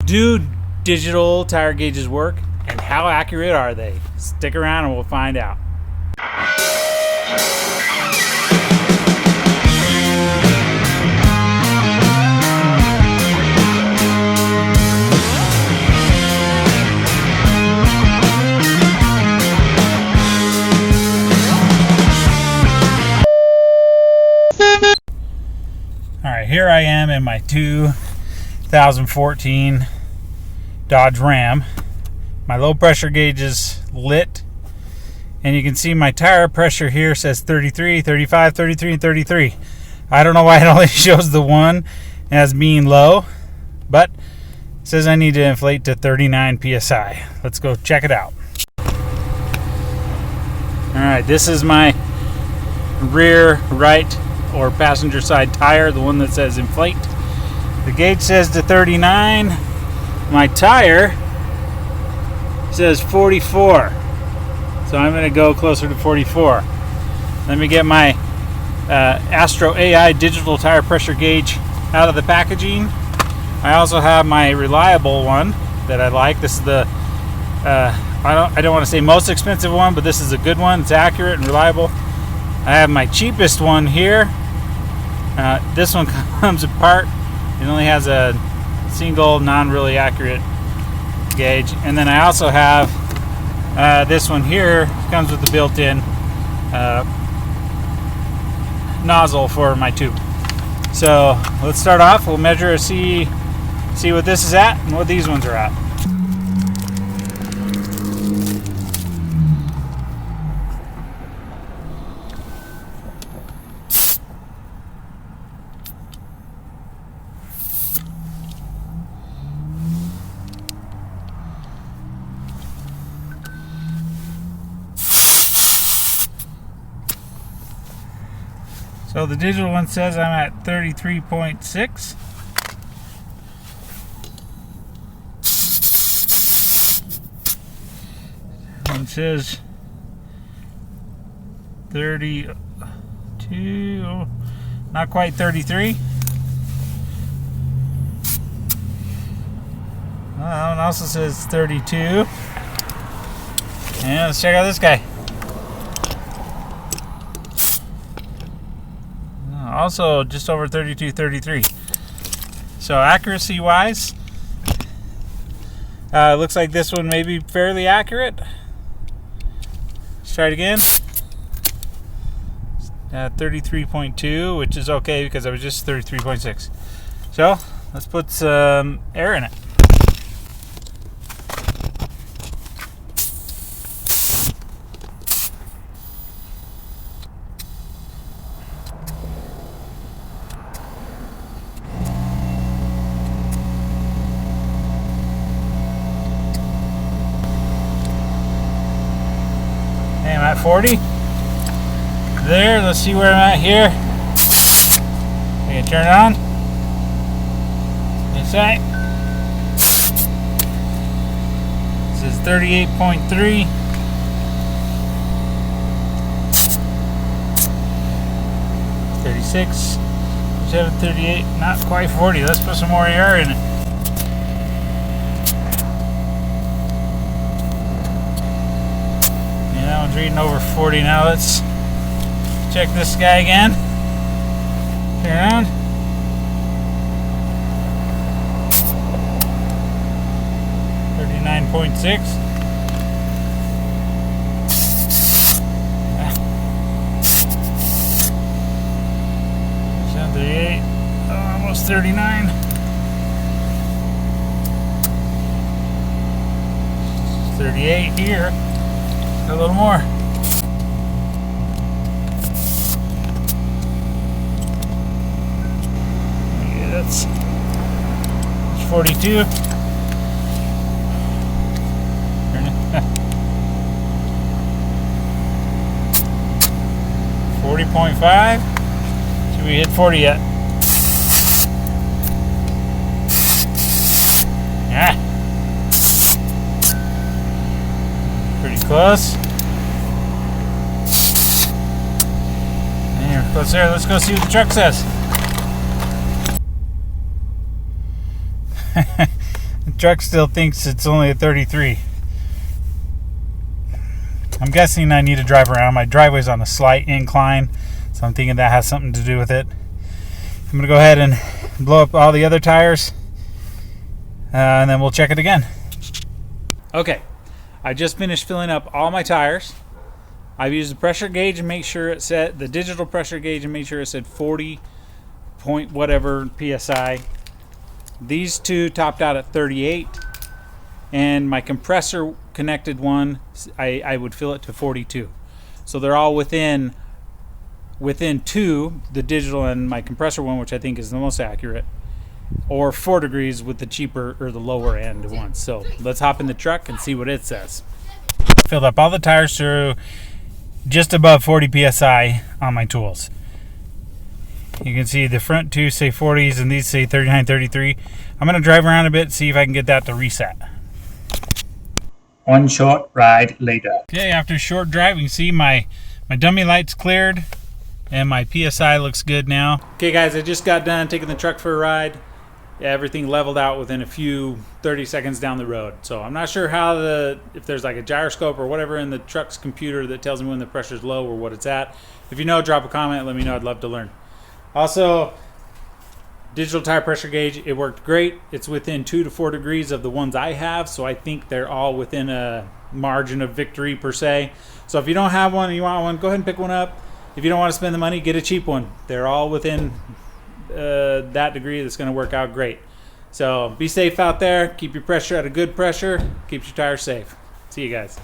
Do digital tire gauges work, and how accurate are they? Stick around and we'll find out. Alright, here I am in my 2014 Dodge Ram. My low pressure gauge is lit, and you can see my tire pressure here says 33, 35, 33, and 33. I don't know why it only shows the one as being low, but it says I need to inflate to 39 psi. Let's go check it out. Alright, this is my rear right or passenger side tire, the one that says inflate. The gauge says to 39. My tire says 44, so I'm going to go closer to 44. Let me get my Astro AI digital tire pressure gauge out of the packaging. I also have my reliable one that I like. This is the I don't want to say most expensive one, but this is a good one. It's accurate and reliable. I have my cheapest one here. This one comes apart. It only has a single non-really accurate gauge, and then I also have this one here. Comes with the built-in nozzle for my tube. So let's start off. We'll measure and see what this is at and what these ones are at. So the digital one says I'm at 33.6. One says 32, not quite 33. That one also says 32. And let's check out this guy. Also just over 32, 33. So accuracy wise, looks like this one may be fairly accurate. Let's try it again. 33.2, which is okay because I was just 33.6. So let's put some air in it. I'm at 40. There, let's see where I'm at here. I can turn it on. This side. This is 38.3. 36. 38. Not quite 40. Let's put some more air in it. That one's reading over 40 now. Let's check this guy again. Turn around. .6. It's 38. Almost 39. 38 here. A little more. Okay, that's 42. 40.5. Should we hit 40 yet? Yeah. Pretty close. Here, close there. Let's go see what the truck says. Truck still thinks it's only a 33. I'm guessing I need to drive around. My driveway's on a slight incline, so I'm thinking that has something to do with it. I'm going to go ahead and blow up all the other tires, and then we'll check it again. Okay, I just finished filling up all my tires. I've used the pressure gauge and make sure it said, the digital pressure gauge, and make sure it said 40 point whatever PSI. These two topped out at 38, and my compressor connected one, I would fill it to 42. So they're all within two, the digital and my compressor one, which I think is the most accurate, or 4 degrees with the cheaper or the lower end one. So let's hop in the truck and see what it says. Filled up all the tires to just above 40 PSI on my tools. You can see the front two say 40s and these say 39, 33. I'm going to drive around a bit, see if I can get that to reset. One short ride later. Okay, after a short drive, you can see my dummy lights cleared and my PSI looks good now. Okay guys, I just got done taking the truck for a ride. Everything leveled out within a few 30 seconds down the road. So I'm not sure how if there's like a gyroscope or whatever in the truck's computer that tells me when the pressure's low or what it's at. If you know, drop a comment, let me know, I'd love to learn. Also, digital tire pressure gauge, it worked great. It's within 2 to 4 degrees of the ones I have, so I think they're all within a margin of victory per se. So if you don't have one and you want one, go ahead and pick one up. If you don't want to spend the money, get a cheap one. They're all within that degree that's going to work out great. So be safe out there. Keep your pressure at a good pressure. Keeps your tires safe. See you guys.